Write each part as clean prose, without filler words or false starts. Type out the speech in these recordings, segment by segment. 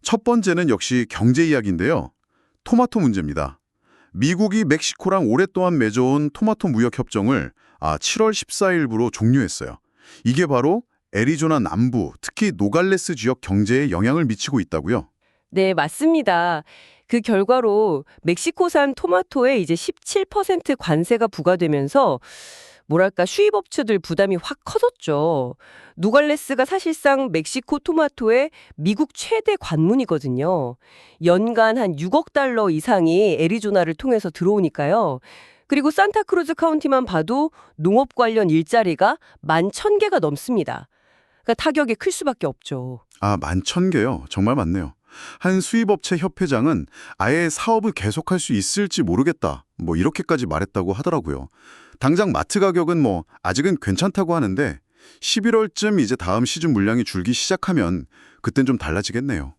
첫 번째는 역시 경제 이야기인데요. 토마토 문제입니다. 미국이 멕시코랑 오랫동안 맺어온 토마토 무역 협정을 7월 14일부로 종료했어요. 이게 바로 애리조나 남부, 특히 노갈레스 지역 경제에 영향을 미치고 있다고요? 네, 맞습니다. 그 결과로 멕시코산 토마토에 이제 17% 관세가 부과되면서 뭐랄까 수입업체들 부담이 확 커졌죠. 누갈레스가 사실상 멕시코 토마토의 미국 최대 관문이거든요. 연간 한 6억 달러 이상이 애리조나를 통해서 들어오니까요. 그리고 산타크루즈 카운티만 봐도 농업 관련 일자리가 11,000개가 넘습니다. 그러니까 타격이 클 수밖에 없죠. 11,000개요. 정말 많네요. 한 수입업체 협회장은 아예 사업을 계속할 수 있을지 모르겠다. 이렇게까지 말했다고 하더라고요. 당장 마트 가격은 아직은 괜찮다고 하는데 11월쯤 이제 다음 시즌 물량이 줄기 시작하면 그땐 좀 달라지겠네요.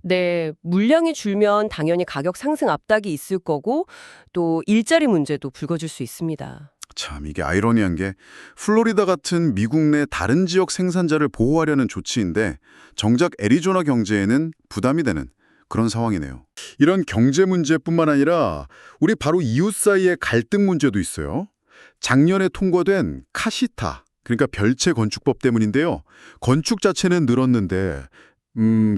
네, 물량이 줄면 당연히 가격 상승 압박이 있을 거고 또 일자리 문제도 불거질 수 있습니다. 참 이게 아이러니한 게 플로리다 같은 미국 내 다른 지역 생산자를 보호하려는 조치인데 정작 애리조나 경제에는 부담이 되는 그런 상황이네요. 이런 경제 문제뿐만 아니라 우리 바로 이웃 사이의 갈등 문제도 있어요. 작년에 통과된 카시타, 그러니까 별채 건축법 때문인데요. 건축 자체는 늘었는데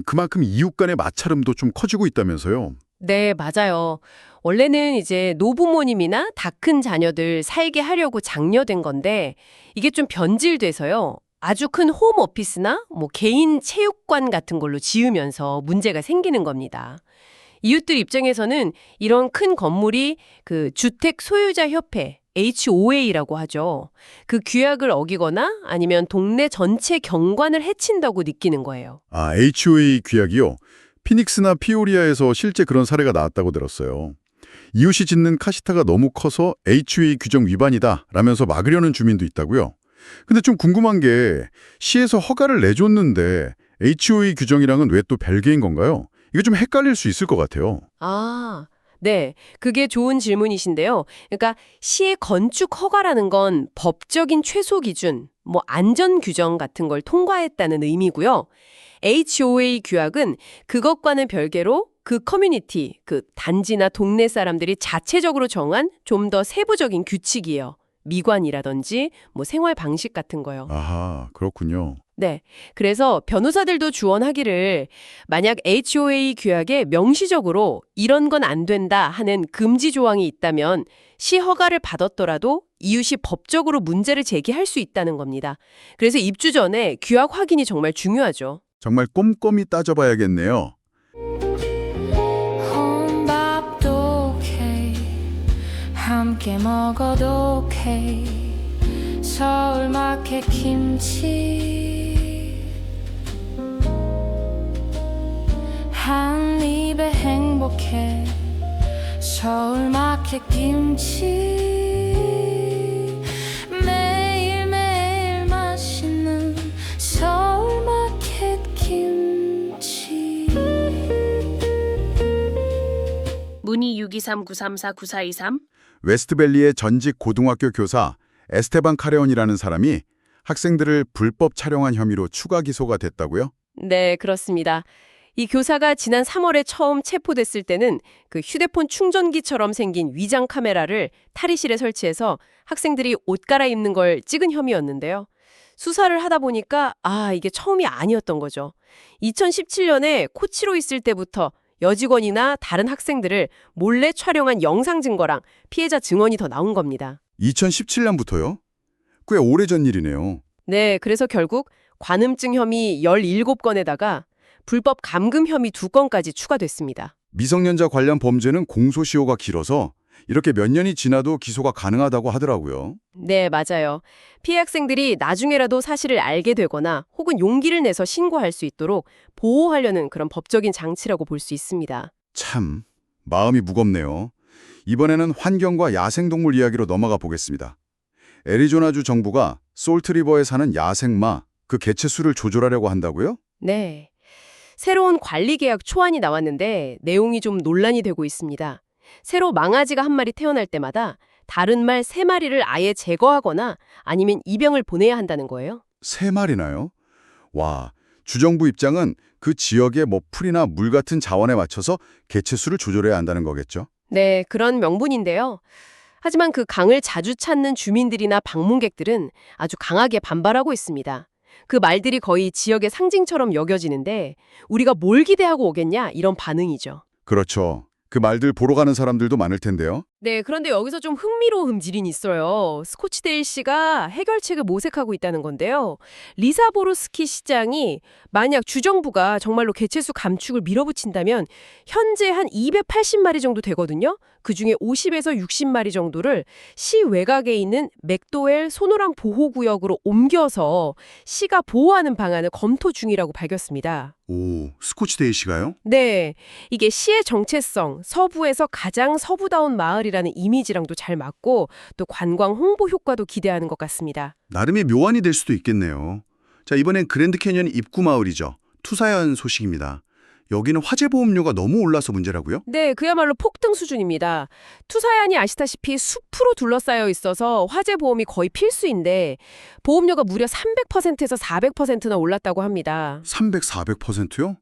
그만큼 이웃 간의 마찰음도 좀 커지고 있다면서요. 네, 맞아요. 원래는 이제 노부모님이나 다 큰 자녀들 살게 하려고 장려된 건데 이게 좀 변질돼서요. 아주 큰 홈오피스나 개인 체육관 같은 걸로 지으면서 문제가 생기는 겁니다. 이웃들 입장에서는 이런 큰 건물이 그 주택 소유자 협회 HOA라고 하죠. 그 규약을 어기거나 아니면 동네 전체 경관을 해친다고 느끼는 거예요. HOA 규약이요. 피닉스나 피오리아에서 실제 그런 사례가 나왔다고 들었어요. 이웃이 짓는 카시타가 너무 커서 HOA 규정 위반이다 라면서 막으려는 주민도 있다고요. 근데 좀 궁금한 게 시에서 허가를 내줬는데 HOA 규정이랑은 왜 또 별개인 건가요? 이게 좀 헷갈릴 수 있을 것 같아요. 네. 그게 좋은 질문이신데요. 그러니까 시의 건축 허가라는 건 법적인 최소 기준, 안전 규정 같은 걸 통과했다는 의미고요. HOA 규약은 그것과는 별개로 그 커뮤니티, 그 단지나 동네 사람들이 자체적으로 정한 좀 더 세부적인 규칙이에요. 미관이라든지 생활 방식 같은 거요. 아하, 그렇군요. 네. 그래서 변호사들도 주원하기를 만약 HOA 규약에 명시적으로 이런 건 안 된다 하는 금지 조항이 있다면 시 허가를 받았더라도 이웃이 법적으로 문제를 제기할 수 있다는 겁니다. 그래서 입주 전에 규약 확인이 정말 중요하죠. 정말 꼼꼼히 따져봐야겠네요. 혼밥도 오케이 함께 먹어도 오케이 서울마켓 김치 한 입에 행복해 서울마켓 김치 매일매일 맛있는 서울마켓 김치 문의 623-934-9423 웨스트밸리의 전직 고등학교 교사 에스테반 카레온이라는 사람이 학생들을 불법 촬영한 혐의로 추가 기소가 됐다고요? 네, 그렇습니다. 이 교사가 지난 3월에 처음 체포됐을 때는 그 휴대폰 충전기처럼 생긴 위장 카메라를 탈의실에 설치해서 학생들이 옷 갈아입는 걸 찍은 혐의였는데요. 수사를 하다 보니까 이게 처음이 아니었던 거죠. 2017년에 코치로 있을 때부터 여직원이나 다른 학생들을 몰래 촬영한 영상 증거랑 피해자 증언이 더 나온 겁니다. 2017년부터요? 꽤 오래전 일이네요. 네, 그래서 결국 관음증 혐의 17건에다가 불법 감금 혐의 2건까지 추가됐습니다. 미성년자 관련 범죄는 공소시효가 길어서 이렇게 몇 년이 지나도 기소가 가능하다고 하더라고요. 네, 맞아요. 피해 학생들이 나중에라도 사실을 알게 되거나 혹은 용기를 내서 신고할 수 있도록 보호하려는 그런 법적인 장치라고 볼 수 있습니다. 참, 마음이 무겁네요. 이번에는 환경과 야생동물 이야기로 넘어가 보겠습니다. 애리조나주 정부가 솔트리버에 사는 야생마, 그 개체수를 조절하려고 한다고요? 네. 새로운 관리 계약 초안이 나왔는데 내용이 좀 논란이 되고 있습니다. 새로 망아지가 한 마리 태어날 때마다 다른 말 3마리를 아예 제거하거나 아니면 입양을 보내야 한다는 거예요. 3마리나요? 와, 주정부 입장은 그 지역의 뭐 풀이나 물 같은 자원에 맞춰서 개체수를 조절해야 한다는 거겠죠. 네, 그런 명분인데요. 하지만 그 강을 자주 찾는 주민들이나 방문객들은 아주 강하게 반발하고 있습니다. 그 말들이 거의 지역의 상징처럼 여겨지는데 우리가 뭘 기대하고 오겠냐 이런 반응이죠. 그렇죠. 그 말들 보러 가는 사람들도 많을 텐데요. 네, 그런데 여기서 좀 흥미로운 음질이 있어요. 스코치데일 시가 해결책을 모색하고 있다는 건데요. 리사보르스키 시장이 만약 주정부가 정말로 개체수 감축을 밀어붙인다면 현재 한 280마리 정도 되거든요. 그중에 50에서 60마리 정도를 시 외곽에 있는 맥도웰 소노랑 보호구역으로 옮겨서 시가 보호하는 방안을 검토 중이라고 밝혔습니다. 오, 스코치데이 시가요? 네, 이게 시의 정체성, 서부에서 가장 서부다운 마을이라는 이미지랑도 잘 맞고 또 관광 홍보 효과도 기대하는 것 같습니다. 나름의 묘안이 될 수도 있겠네요. 자, 이번엔 그랜드 캐년 입구 마을이죠. 투사연 소식입니다. 여기는 화재 보험료가 너무 올라서 문제라고요? 네, 그야말로 폭등 수준입니다. 투사얀이 아시다시피 숲으로 둘러싸여 있어서 화재 보험이 거의 필수인데 보험료가 무려 300%에서 400%나 올랐다고 합니다. 300, 400%요?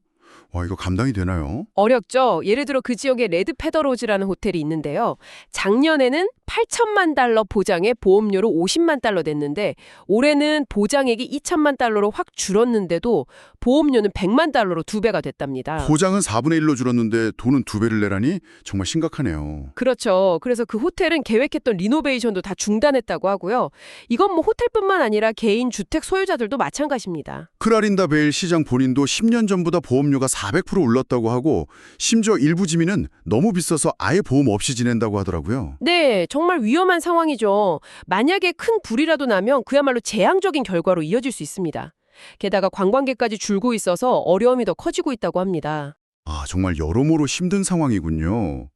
와, 이거 감당이 되나요? 어렵죠? 예를 들어 그 지역에 레드 페더로즈라는 호텔이 있는데요. 작년에는 8천만 달러 보장에 보험료로 50만 달러 냈는데 올해는 보장액이 2천만 달러로 확 줄었는데도 보험료는 100만 달러로 2배가 됐답니다. 보장은 4분의 1로 줄었는데 돈은 2배를 내라니 정말 심각하네요. 그렇죠. 그래서 그 호텔은 계획했던 리노베이션도 다 중단했다고 하고요. 이건 뭐 호텔뿐만 아니라 개인 주택 소유자들도 마찬가지입니다. 크라린다 베일 시장 본인도 10년 전보다 보험료가 400% 올랐다고 하고 심지어 일부 지민은 너무 비싸서 아예 보험 없이 지낸다고 하더라고요. 네, 정말 위험한 상황이죠. 만약에 큰 불이라도 나면 그야말로 재앙적인 결과로 이어질 수 있습니다. 게다가 관광객까지 줄고 있어서 어려움이 더 커지고 있다고 합니다. 아, 정말 여러모로 힘든 상황이군요.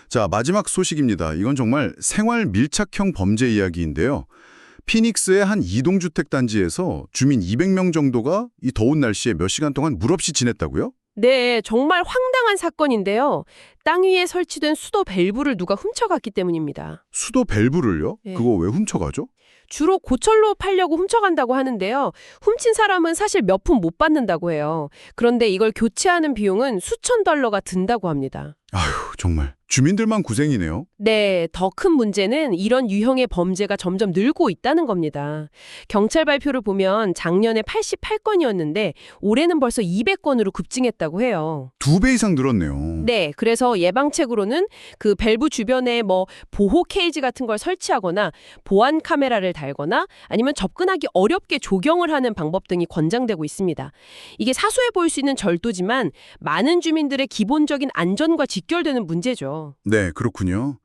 자, 마지막 소식입니다. 이건 정말 생활 밀착형 범죄 이야기인데요. 피닉스의 한 이동주택 단지에서 주민 200명 정도가 이 더운 날씨에 몇 시간 동안 물 없이 지냈다고요? 네, 정말 황당한 사건인데요. 땅 위에 설치된 수도 밸브를 누가 훔쳐갔기 때문입니다. 수도 밸브를요? 네. 그거 왜 훔쳐가죠? 주로 고철로 팔려고 훔쳐간다고 하는데요. 훔친 사람은 사실 몇 푼 못 받는다고 해요. 그런데 이걸 교체하는 비용은 수천 달러가 든다고 합니다. 아휴, 정말 주민들만 고생이네요. 네, 더 큰 문제는 이런 유형의 범죄가 점점 늘고 있다는 겁니다. 경찰 발표를 보면 작년에 88건이었는데 올해는 벌써 200건으로 급증했다고 해요. 2배 이상 늘었네요. 네, 그래서 예방책으로는 그 밸브 주변에 뭐 보호 케이지 같은 걸 설치하거나 보안 카메라를 달거나 아니면 접근하기 어렵게 조경을 하는 방법 등이 권장되고 있습니다. 이게 사소해 보일 수 있는 절도지만 많은 주민들의 기본적인 안전과 직결되는 문제죠. 네, 그렇군요.